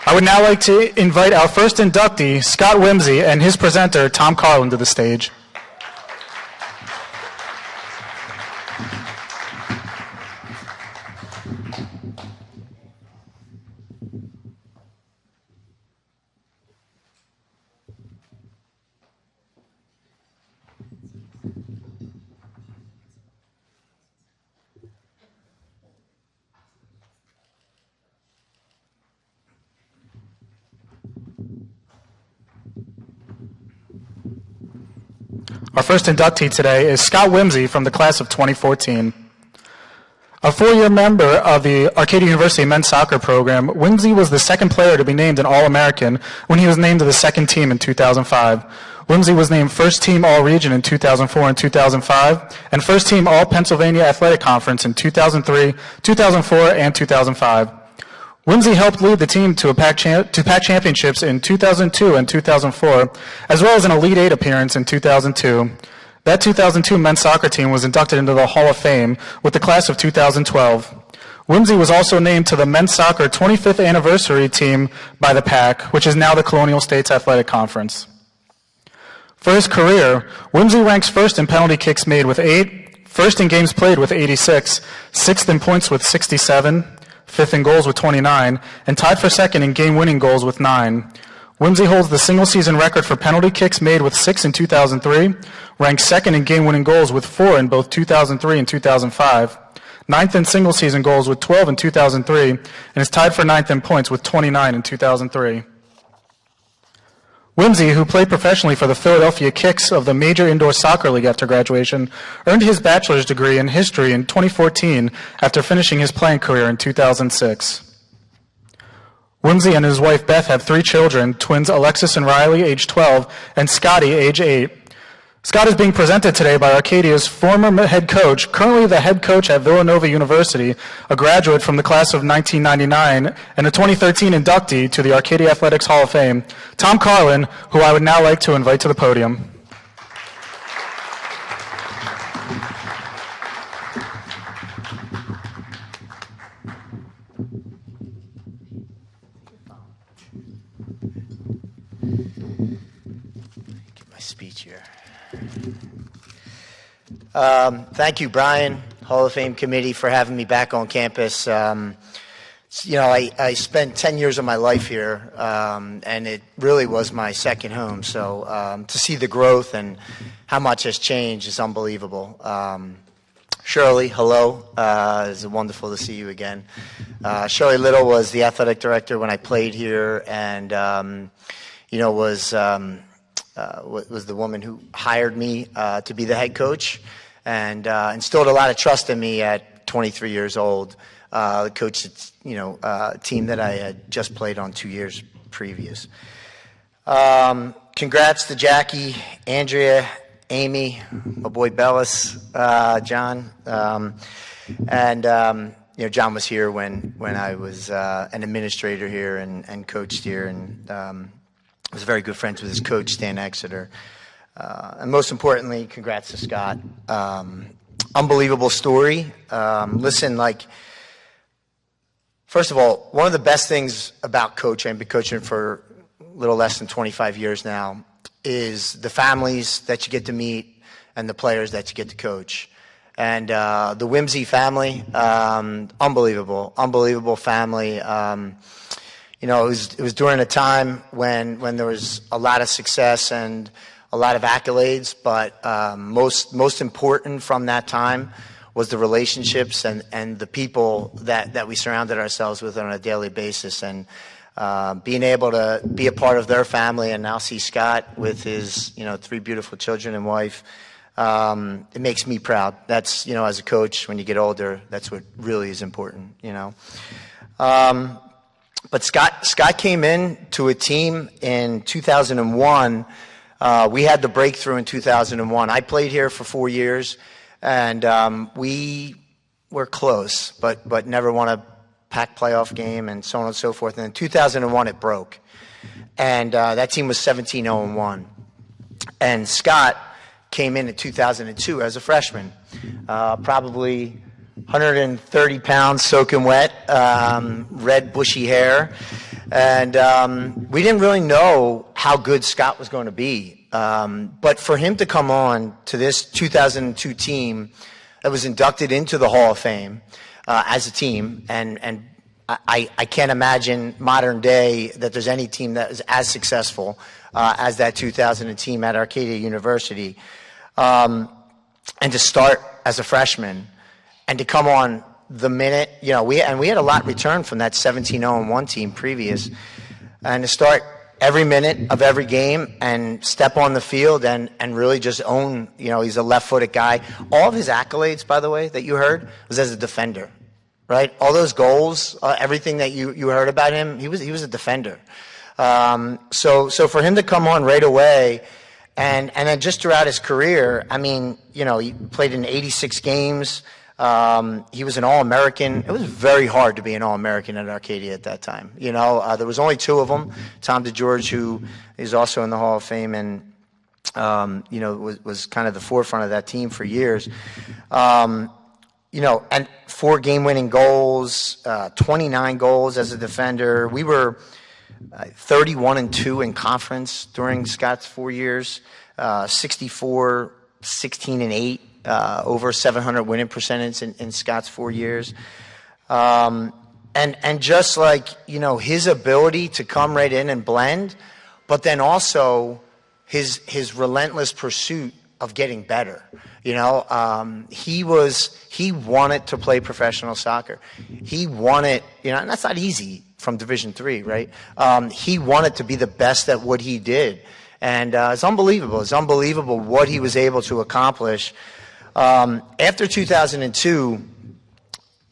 I would now like to invite our first inductee, Scott Whimsy, and his presenter, Tom Carlin, to the stage. Our first inductee today is Scott Whimsy from the class of 2014. A four-year member of the Arcadia University men's soccer program, Whimsy was the second player to be named an All-American when he was named to the second team in 2005. Whimsy was named first team All-Region in 2004 and 2005, and first team All-Pennsylvania Athletic Conference in 2003, 2004, and 2005. Whimsy helped lead the team to PAC championships in 2002 and 2004, as well as an Elite Eight appearance in 2002. That 2002 men's soccer team was inducted into the Hall of Fame with the class of 2012. Whimsy was also named to the men's soccer 25th anniversary team by the PAC, which is now the Colonial States Athletic Conference. For his career, Whimsy ranks first in penalty kicks made with 8, first in games played with 86, sixth in points with 67, fifth in goals with 29, and tied for second in game-winning goals with 9. Whimsy holds the single-season record for penalty kicks made with 6 in 2003, ranks second in game-winning goals with 4 in both 2003 and 2005, ninth in single-season goals with 12 in 2003, and is tied for ninth in points with 29 in 2003. Whimsy, who played professionally for the Philadelphia Kicks of the Major Indoor Soccer League after graduation, earned his bachelor's degree in history in 2014 after finishing his playing career in 2006. Whimsy and his wife Beth have 3 children, twins Alexis and Riley, age 12, and Scotty, age 8. Scott is being presented today by Arcadia's former head coach, currently the head coach at Villanova University, a graduate from the class of 1999, and a 2013 inductee to the Arcadia Athletics Hall of Fame, Tom Carlin, who I would now like to invite to the podium. Get my speech here. Thank you, Brian, Hall of Fame committee, for having me back on campus. I spent 10 years of my life here, and it really was my second home. So to see the growth and how much has changed is unbelievable. Shirley, hello. It's wonderful to see you again. Shirley Little was the athletic director when I played here, and was the woman who hired me to be the head coach, and instilled a lot of trust in me at 23 years old. Coached a team that I had just played on 2 years previous. Congrats to Jackie, Andrea, Amy, my boy Bellis, John, John was here when I was an administrator here and coached here, and was very good friends with his coach, Stan Exeter. And most importantly, congrats to Scott. Unbelievable story. First of all, one of the best things about coaching, I've been coaching for a little less than 25 years now, is the families that you get to meet and the players that you get to coach. And the Whimsy family, unbelievable family. It was during a time when there was a lot of success and a lot of accolades, but most important from that time was the relationships and the people that we surrounded ourselves with on a daily basis, and being able to be a part of their family and now see Scott with his 3 beautiful children and wife. It makes me proud. That's, as a coach, when you get older, that's what really is important, But Scott came in to a team in 2001. We had the breakthrough in 2001. I played here for 4 years, and we were close, but never won a PAC playoff game, and so on and so forth. And in 2001, it broke, and that team was 17-0-1. And Scott came in 2002 as a freshman, probably 130 pounds, soaking wet, red bushy hair, And we didn't really know how good Scott was going to be. But for him to come on to this 2002 team that was inducted into the Hall of Fame as a team, and I can't imagine modern day that there's any team that is as successful as that 2000 team at Arcadia University. And to start as a freshman and to come on the minute, we had a lot returned from that 17-0-1 team previous, and to start every minute of every game and step on the field and really just own, he's a left-footed guy. All of his accolades, by the way, that you heard was as a defender, right? All those goals, everything that you heard about him, he was a defender. So for him to come on right away, and then just throughout his career, I mean, he played in 86 games. He was an All-American. It was very hard to be an All-American at Arcadia at that time. There was only two of them. Tom DeGeorge, who is also in the Hall of Fame and, was kind of the forefront of that team for years. And 4 game-winning goals, 29 goals as a defender. We were 31-2 in conference during Scott's 4 years, 64, 16-8. Over 700 winning percentage in Scott's 4 years. And just like, his ability to come right in and blend, but then also his relentless pursuit of getting better. He wanted to play professional soccer. He wanted, and that's not easy from Division III, right? He wanted to be the best at what he did. And it's unbelievable. It's unbelievable what he was able to accomplish. After 2002,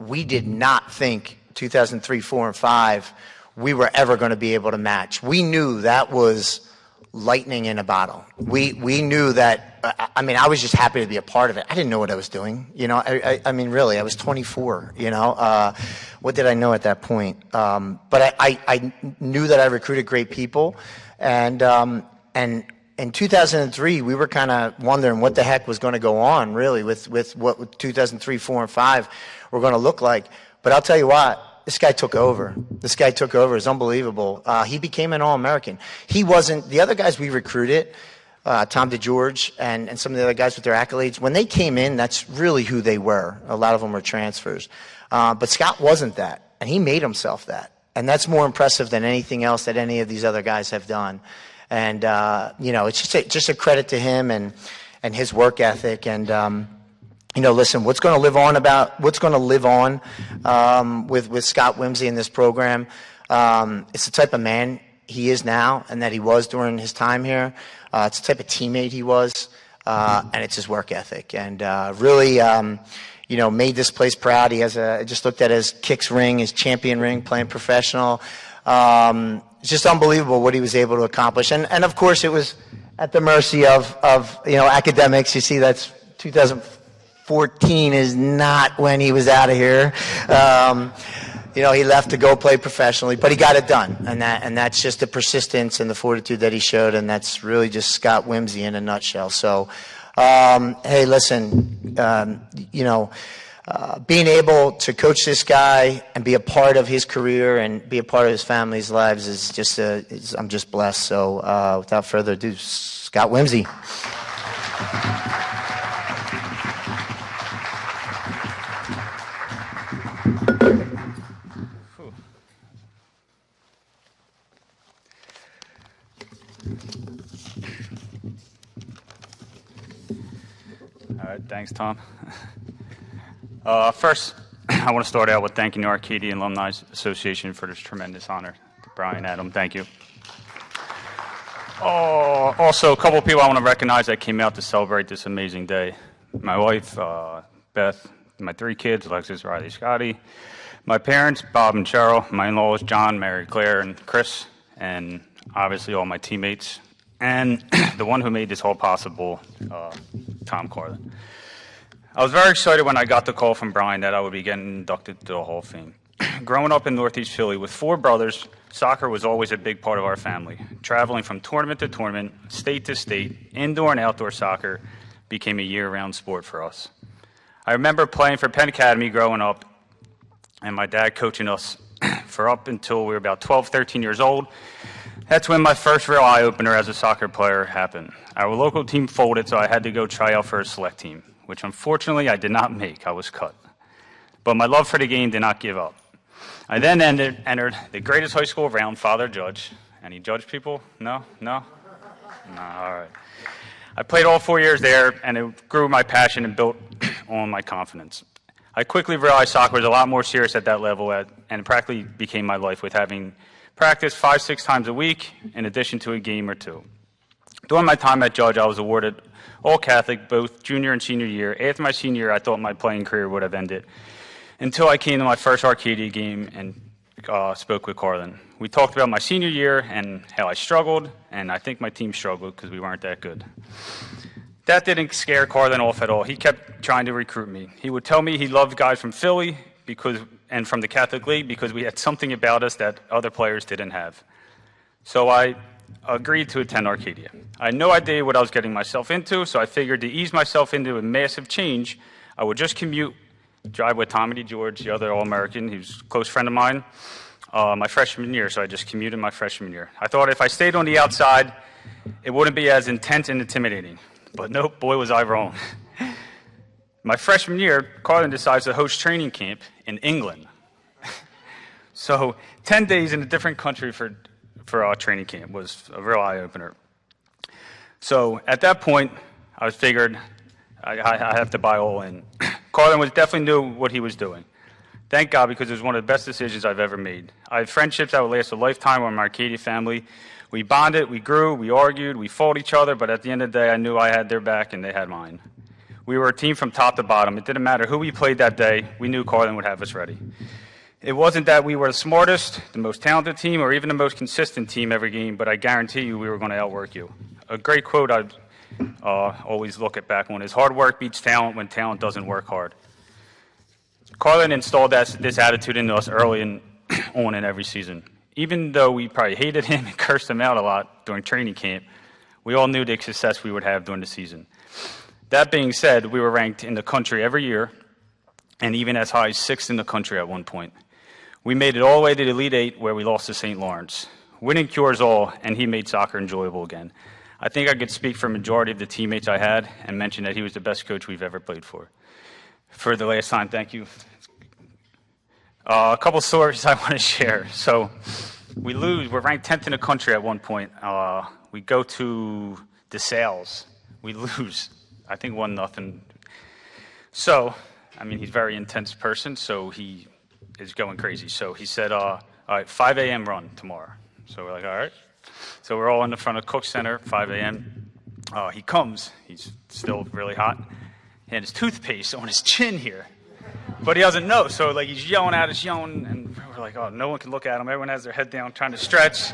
we did not think 2003, 4, and 5 we were ever going to be able to match. We knew that was lightning in a bottle. We knew that. I was just happy to be a part of it. I didn't know what I was doing. Really, I was 24. What did I know at that point? But I knew that I recruited great people, and in 2003, we were kind of wondering what the heck was going to go on, really, with what 2003, 4, and 5 were going to look like. But I'll tell you what, this guy took over. This guy took over. It's unbelievable. He became an All-American. He wasn't – the other guys we recruited, Tom DeGeorge and some of the other guys with their accolades, when they came in, that's really who they were. A lot of them were transfers. But Scott wasn't that, and he made himself that. And that's more impressive than anything else that any of these other guys have done. And, it's just a credit to him and his work ethic. And, listen, what's going to live on with Scott Wimsey in this program, it's the type of man he is now and that he was during his time here. It's the type of teammate he was, and it's his work ethic. And really, made this place proud. He has I just looked at his Kicks ring, his champion ring, playing professional. It's just unbelievable what he was able to accomplish. And of course, it was at the mercy of academics. You see, that's 2014 is not when he was out of here. He left to go play professionally, but he got it done. And that's just the persistence and the fortitude that he showed. And that's really just Scott Wimsey in a nutshell. So, hey, listen, being able to coach this guy and be a part of his career and be a part of his family's lives is just I'm just blessed. So without further ado, Scott Wimsey. All right, thanks, Tom. First, I want to start out with thanking the Arcadia Alumni Association for this tremendous honor. Brian, Adam, thank you. Also, a couple of people I want to recognize that came out to celebrate this amazing day. My wife, Beth, my 3 kids, Alexis, Riley, Scotty, my parents, Bob and Cheryl, my in-laws, John, Mary, Claire, and Chris, and obviously all my teammates, and the one who made this all possible, Tom Carlin. I was very excited when I got the call from Brian that I would be getting inducted to the Hall of Fame. Growing up in Northeast Philly with 4 brothers, soccer was always a big part of our family. Traveling from tournament to tournament, state to state, indoor and outdoor soccer became a year-round sport for us. I remember playing for Penn Academy growing up and my dad coaching us for up until we were about 12, 13 years old. That's when my first real eye-opener as a soccer player happened. Our local team folded, so I had to go try out for a select team, which unfortunately I did not make. I was cut. But my love for the game did not give up. I then entered the greatest high school around, Father Judge. Any Judge people? No? No? No, all right. I played all 4 years there, and it grew my passion and built on my confidence. I quickly realized soccer was a lot more serious at that level, and it practically became my life with having practice 5-6 times a week in addition to a game or two. During my time at Judge, I was awarded All-Catholic both junior and senior year. After my senior year, I thought my playing career would have ended until I came to my first Arcadia game and spoke with Carlin. We talked about my senior year and how I struggled, and I think my team struggled because we weren't that good. That didn't scare Carlin off at all. He kept trying to recruit me. He would tell me he loved guys from Philly and from the Catholic League because we had something about us that other players didn't have. So I agreed to attend Arcadia. I had no idea what I was getting myself into, so I figured to ease myself into a massive change, I would just drive with Tommy George, the other All-American. He was a close friend of mine, my freshman year, so I just commuted my freshman year. I thought if I stayed on the outside, it wouldn't be as intense and intimidating. But nope, boy was I wrong. My freshman year, Carlin decides to host training camp in England. So 10 days in a different country for our training camp was a real eye-opener. So at that point, I figured I have to buy all in. Carlin definitely knew what he was doing. Thank God, because it was one of the best decisions I've ever made. I have friendships that would last a lifetime with my Arcadia family. We bonded, we grew, we argued, we fought each other, but at the end of the day, I knew I had their back and they had mine. We were a team from top to bottom. It didn't matter who we played that day. We knew Carlin would have us ready. It wasn't that we were the smartest, the most talented team, or even the most consistent team every game, but I guarantee you we were going to outwork you. A great quote I always look back on is, hard work beats talent when talent doesn't work hard. Carlin installed this attitude into us early on in every season. Even though we probably hated him and cursed him out a lot during training camp, we all knew the success we would have during the season. That being said, we were ranked in the country every year, and even as high as 6th in the country at one point. We made it all the way to the Elite Eight, where we lost to St. Lawrence. Winning cures all, and he made soccer enjoyable again. I think I could speak for a majority of the teammates I had and mention that he was the best coach we've ever played for. For the last time, thank you. A couple stories I want to share. So we lose. We're ranked 10th in the country at one point. We go to DeSales. We lose. I think 1-0. So, I mean, he's a very intense person, so he is going crazy. So he said, all right, 5 a.m. run tomorrow. So we're like, all right. So we're all in the front of Cook Center, 5 a.m. He comes. He's still really hot. He had his toothpaste on his chin here. But he doesn't know, so like he's yelling at us, and we're like, oh, no one can look at him. Everyone has their head down trying to stretch.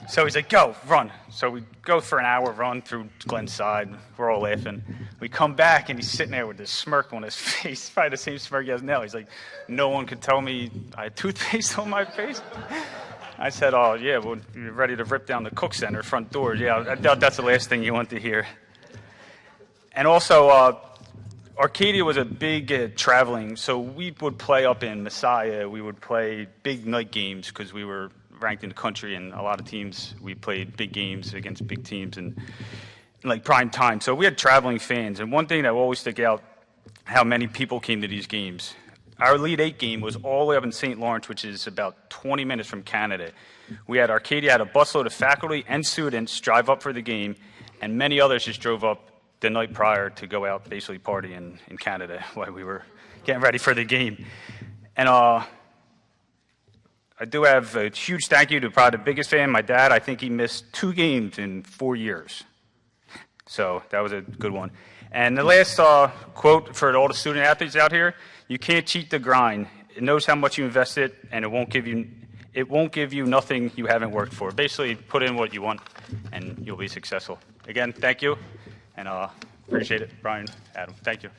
So he's like, go, run. So we go for an hour run through Glenside. We're all laughing. We come back, and he's sitting there with this smirk on his face, probably the same smirk he has now. He's like, no one could tell me I had toothpaste on my face. I said, oh, yeah, well, you're ready to rip down the Cook Center front doors. Yeah, I doubt that's the last thing you want to hear. And also, Arcadia was a big traveling, so we would play up in Messiah. We would play big night games because we were ranked in the country, and a lot of teams, we played big games against big teams and like prime time. So we had traveling fans, and one thing that always stuck out, how many people came to these games. Our Elite Eight game was all the way up in St. Lawrence, which is about 20 minutes from Canada. We had Arcadia had a busload of faculty and students drive up for the game, and many others just drove up the night prior to go out basically partying in Canada while we were getting ready for the game. And I do have a huge thank you to probably the biggest fan, my dad. I think he missed 2 games in 4 years. So that was a good one. And the last quote for all the student athletes out here, you can't cheat the grind. It knows how much you invested, and it won't give you nothing you haven't worked for. Basically, put in what you want, and you'll be successful. Again, thank you. And appreciate it, Brian, Adam. Thank you.